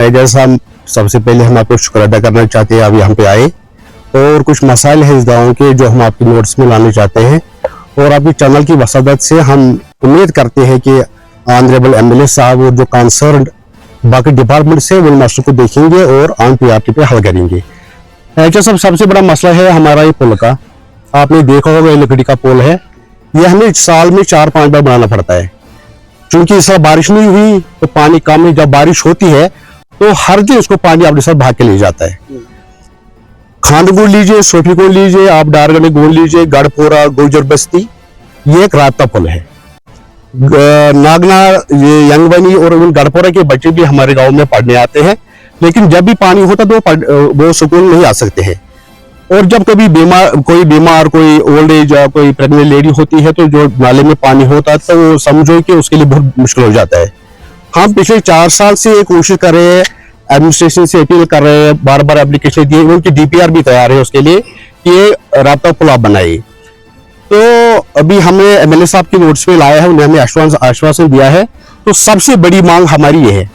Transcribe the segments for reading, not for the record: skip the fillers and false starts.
जैसा हम सबसे पहले हम आपको शुक्र अदा करना चाहते हैं, आप यहाँ पे आए और कुछ मसाइल है इस गाँव के जो हम आपकी नोट्स में लाने चाहते हैं। और आपकी चैनल की वसादत से हम उम्मीद करते हैं कि ऑनरेबल एमएलए साहब और जो कंसर्न बाकी डिपार्टमेंट से वो मसले को देखेंगे और ऑन प्रायोरिटी पे हल करेंगे। ऐसा सबसे बड़ा मसला है हमारा ये पुल का। आपने देखा होगा लकड़ी का पुल है, ये हमें साल में 4-5 बार बनाना पड़ता है। चूंकि इस साल बारिश नहीं हुई तो पानी कम है, जब बारिश होती है तो हर दिन उसको पानी अपने साथ भाग के ले जाता है। खानगुंड लीजिए, सोफीगुंड लीजिए, आप डारगढ़ गोंड लीजिए, गढ़पुरा, गुर्जर बस्ती, ये एक रास्ता पुल है। नागना, ये यंगबनी और उन गढ़पुरा के बच्चे भी हमारे गांव में पढ़ने आते हैं, लेकिन जब भी पानी होता तो वो सुकून नहीं आ सकते हैं। और जब कभी कोई बीमार, कोई ओल्ड एज या कोई प्रेग्नेंट लेडी होती है तो जो नाले में पानी होता है तो वो समझो कि उसके लिए बहुत मुश्किल हो जाता है। हम पिछले 4 साल से ये कोशिश कर रहे हैं, एडमिनिस्ट्रेशन से अपील कर रहे हैं, बार बार एप्लीकेशन दिए, उनकी डीपीआर भी तैयार है उसके लिए कि ये रास्ता पुल आप बनाए। तो अभी हमने एमएलए साहब की नोट्स पे लाया है, उन्हें हमें आश्वासन दिया है। तो सबसे बड़ी मांग हमारी ये है,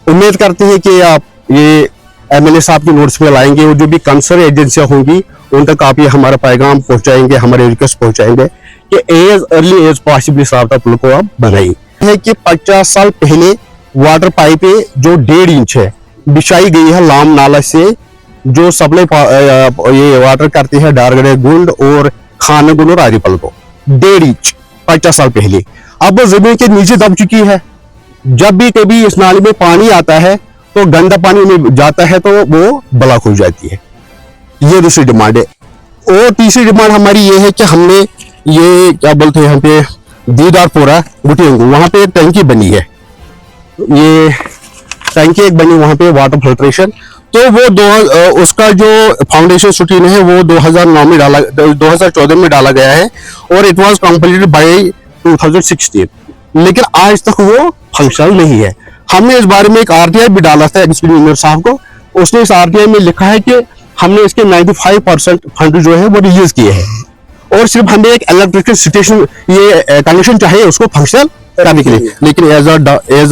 उम्मीद करते हैं कि आप ये एमएलए साहब की नोट्स पे लाएंगे और जो भी कंसर्न एजेंसियां होंगी उन तक आप ये हमारा पैगाम पहुंचाएंगे, हमारे रिक्वेस्ट पहुंचाएंगे कि एज अर्ली एज पॉसिबली रास्ता पुल को आप बनाइए। है कि 50 साल पहले वाटर पाइप जो 1.5 इंच है बिछाई गई है लाम नाला से, जो सप्लाई ये वाटर करती है डारगढ़ गुंड और खानगुंड और आरीपल को 1.5 इंच 50 साल पहले। अब वो जमीन के नीचे दब चुकी है। जब भी कभी इस नाले में पानी आता है तो गंदा पानी में जाता है तो वो ब्लॉक हो जाती है। ये दूसरी डिमांड है। और तीसरी डिमांड हमारी ये है कि हमने ये क्या बोलते हैं यहाँ पे दीदारपुरा गुटियंगू, वहां पे एक टंकी बनी है, ये टंकी एक बनी वहां पे वाटर फिल्ट्रेशन। तो वो उसका जो फाउंडेशन शूटिंग है वो 2009 में 2014 में डाला गया है और इट वाज कंप्लीटेड बाय 2016, लेकिन आज तक वो फंक्शनल नहीं है। हमने इस बारे में एक आरटीआई भी डाला था इंजीनियर साहब को, उसने इस आरटीआई में लिखा है कि हमने इसके 95% फंड जो है वो रिलीज किए हैं और सिर्फ हमें एक इलेक्ट्रिकल स्टेशन ये कनेक्शन चाहिए उसको फंक्शनल करने के लिए, लेकिन as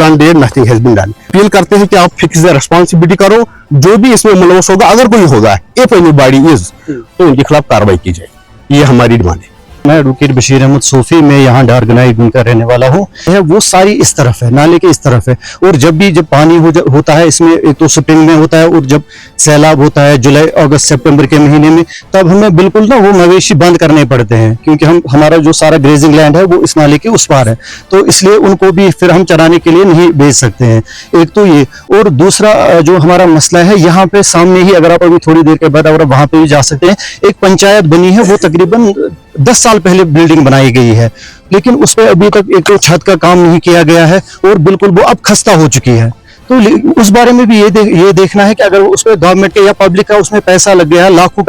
on date nothing has been done. Appeal करते हैं कि आप फिक्स द रिस्पांसिबिलिटी करो, जो भी इसमें मुलवस होगा, अगर कोई होगा, इफ एनीबॉडी इज, तो उनके खिलाफ कार्रवाई की जाए। ये हमारी डिमांड है। मैं एडवोकेट बशीर अहमद सूफी, मैं यहाँ डारगनाई गुंड का रहने वाला हूँ। वो सारी इस तरफ है, नाले के इस तरफ है। और जब पानी होता है इसमें, एक तो स्प्रिंग में होता है और जब सैलाब होता है जुलाई अगस्त सितंबर के महीने में, तब हमें बिल्कुल ना वो मवेशी बंद करने पड़ते हैं, क्योंकि हमारा जो सारा ग्रेजिंग लैंड है वो इस नाले के उस पार है, तो इसलिए उनको भी फिर हम चराने के लिए नहीं भेज सकते हैं। एक तो ये, और दूसरा जो हमारा मसला है, यहाँ पे सामने ही, अगर आप अभी थोड़ी देर के बाद अगर वहां पे भी जा सकते हैं, एक पंचायत बनी है, वो तकरीबन 10 साल पहले बिल्डिंग बनाई गई है, लेकिन उस पर अभी तक एक तो छत का काम नहीं किया गया है और बिल्कुल वो अब खस्ता हो चुकी है। तो उस बारे में भी ये देखना है कि अगर उसमें गवर्नमेंट के या पब्लिक का उसमें पैसा लग गया है, लाखों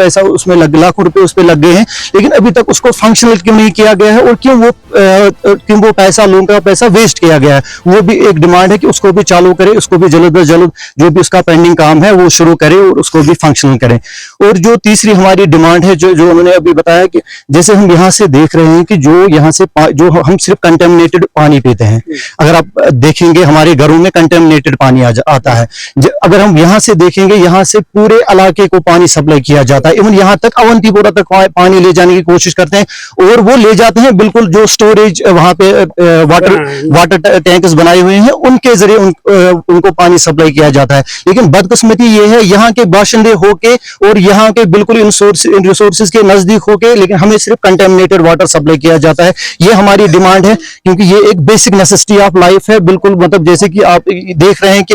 रुपए उस पर लग गए हैं, लेकिन अभी तक उसको फंक्शनल क्यों नहीं किया गया है और क्यों वो पैसा, लोगों का पैसा वेस्ट किया गया है, वो भी एक डिमांड है कि उसको भी चालू करे, उसको भी जल्द अज जल्द जो भी उसका पेंडिंग काम है वो शुरू करे और उसको भी फंक्शनल करें। और जो तीसरी हमारी डिमांड है, जो उन्होंने अभी बताया कि जैसे हम यहाँ से देख रहे हैं कि जो यहाँ से जो हम सिर्फ कंटेमिनेटेड पानी पीते हैं, अगर आप देखेंगे हमारे घरों में कंटेमिनेटेड पानी आता है। अगर हम यहाँ से देखेंगे, यहाँ से पूरे इलाके को पानी सप्लाई किया जाता है, इवन यहाँ तक अवंतीपोरा तक पानी ले जाने की कोशिश करते हैं और वो ले जाते हैं बिल्कुल जो स्टोरेज वहां पे वाटर टैंक्स बनाए हुए हैं, उनके जरिए उनको पानी सप्लाई किया जाता है। लेकिन बदकिस्मती ये है, यहाँ के बाशिंदे होके और यहाँ के बिल्कुल इन रिसोर्सेज के नजदीक होके, लेकिन हमें सिर्फ कंटेमिनेटेड वाटर सप्लाई किया जाता है। ये हमारी डिमांड है, क्योंकि ये एक बेसिक नेसेसिटी ऑफ लाइफ है। बिल्कुल मतलब जैसे कि आप देख रहे हैं कि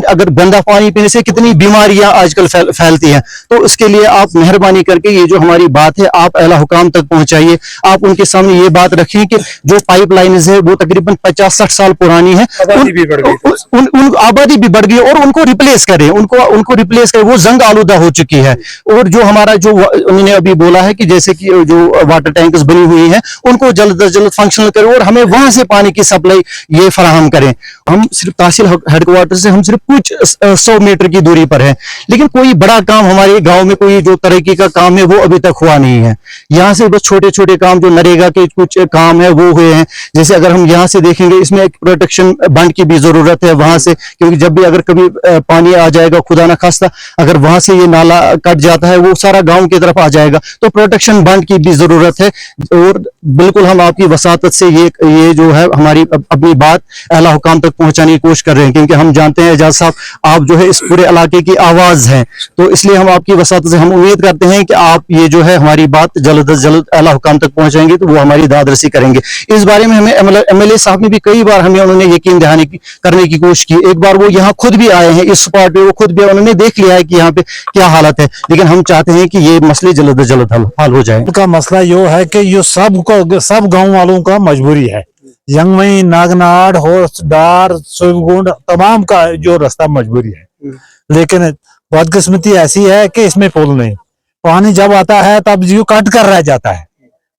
अगर गंदा पानी पीने से कितनी बीमारियां आजकल फैलती हैं, तो इसके लिए आप मेहरबानी करके ये जो हमारी बात है आप आला हुकाम तक पहुंचाइए। आप उनके सामने ये बात रखें कि जो पाइपलाइन है वो तकरीबन 50-60 साल पुरानी है, आबादी भी बढ़ गई और उनको रिप्लेस करें, उनको रिप्लेस करें, वो जंग आलूदा हो चुकी है। और जो हमारा जो उन्होंने अभी बोला है कि जैसे कि जो वाटर टैंक्स बनी हुई हैं उनको जल्द से जल्द फंक्शनल करें और हमें वहां से पानी की सप्लाई ये फराहम करें। हम सिर्फ तहसील हेडक्वार्टर वाटर से हम सिर्फ कुछ 100 मीटर की दूरी पर है, लेकिन कोई बड़ा काम हमारे गांव में कोई जो तरक्की का काम है वो अभी तक हुआ नहीं है। यहाँ से बस छोटे छोटे काम जो नरेगा के कुछ काम है वो हुए हैं। जैसे अगर हम यहाँ से देखेंगे, इसमें एक प्रोटेक्शन बंद की भी जरूरत है वहां से, क्योंकि जब भी अगर कभी पानी आ जाएगा, खुदा न खास्ता अगर वहां से ये नाला कट जाता है वो सारा गांव की तरफ आ जाएगा, तो प्रोटेक्शन बंद की भी जरूरत है। और बिल्कुल हम आपकी वसातत से ये जो है हमारी अपनी बात आला हुकाम तक पहुंचाने की कोशिश कर रहे हैं, क्योंकि हम जानते हैं एजाज साहब आप जो है इस पूरे इलाके की आवाज हैं, तो इसलिए हम आपकी वसातत से हम उम्मीद करते हैं कि आप ये जो है हमारी बात जल्द अज जल्द आला हुकाम तक पहुंचाएंगे तो वो हमारी दादरसी करेंगे। इस बारे में हमें एमएलए साहब ने भी कई बार हमें उन्होंने यकीन दहानी करने की कोशिश की। एक बार वो यहाँ खुद भी आए हैं, इस स्पॉट पे वो खुद भी उन्होंने देख लिया है कि यहाँ पे क्या हालत है, लेकिन हम चाहते हैं कि ये मसले जल्द अज जल्द हल हो जाए। का मसला ये है कि ये सब गांव वालों का मजबूरी है। यंगमई, नागनाड़, होस्ट, डार, सुगुंड तमाम का जो रास्ता मजबूरी है, लेकिन बदकिस्मती ऐसी है कि इसमें पुल नहीं। पानी जब आता है तब जो कट कर रह जाता है,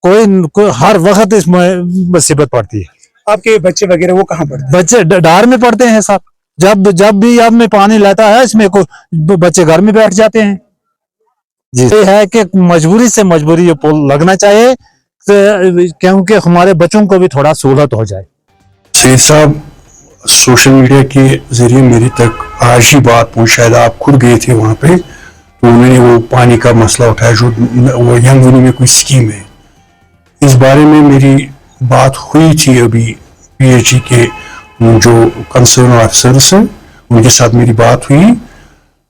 कोई हर वक्त इसमें मुसीबत पड़ती है। आपके बच्चे वगैरह वो कहाँ पढ़ते हैं? बच्चे डार में पढ़ते हैं साहब। जब भी अब में पानी लाता है इसमें बच्चे घर में बैठ जाते हैं। जी, ये है कि मजबूरी से मजबूरी ये पुल लगना चाहिए, क्योंकि हमारे बच्चों को भी थोड़ा सहूलत हो जाए। सैयद साहब, सोशल मीडिया के जरिए मेरे तक आज ही बात पहुंची, शायद आप खुद गए थे वहां पे, तो उन्होंने वो पानी का मसला उठाया जो वो यंगनी में कोई स्कीम है। इस बारे में मेरी बात हुई थी अभी पीएचई के जो कंसर्न ऑफिसर्स हैं उनके साथ मेरी बात हुई।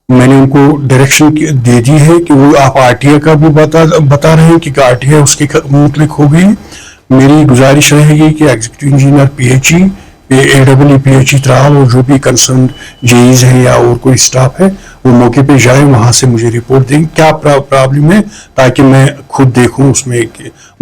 मैंने उनको डायरेक्शन दे दी है कि वो आप आरटीआई का भी बता रहे हैं कि आरटीआई उसके मुतलिक हो गई। मेरी गुजारिश रहेगी कि executive engineer PHE, AW PHE Tral और जो भी कंसर्न जेईज है या और कोई स्टाफ है वो मौके पे जाए, वहां से मुझे रिपोर्ट दें क्या प्रॉब्लम है, ताकि मैं खुद देखूं उसमें।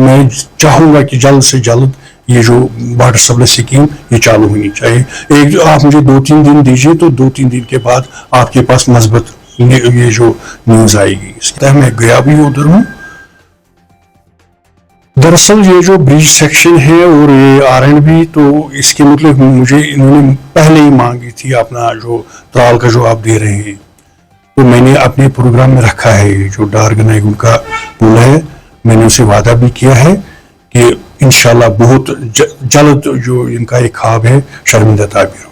मैं चाहूंगा कि जल्द से जल्द ये जो वाटर सप्लाई स्कीम ये चालू होनी चाहिए। आप मुझे 2-3 दिन दीजिए, तो 2-3 दिन के बाद आपके पास मजबूत ये जो न्यूज आएगी। इसके मैं गया भी उधर हूँ। दरअसल ये जो ब्रिज सेक्शन है और ये आरएनबी, तो इसके मतलब मुझे इन्होंने पहले ही मांगी थी अपना जो त्राल का जो आप दे रहे हैं, तो मैंने अपने प्रोग्राम में रखा है। जो डारगनाई का पुल है, मैंने उसे वादा भी किया है कि इंशाल्लाह बहुत जल्द जो इनका एक ख्वाब है शर्मिंदा ताबीर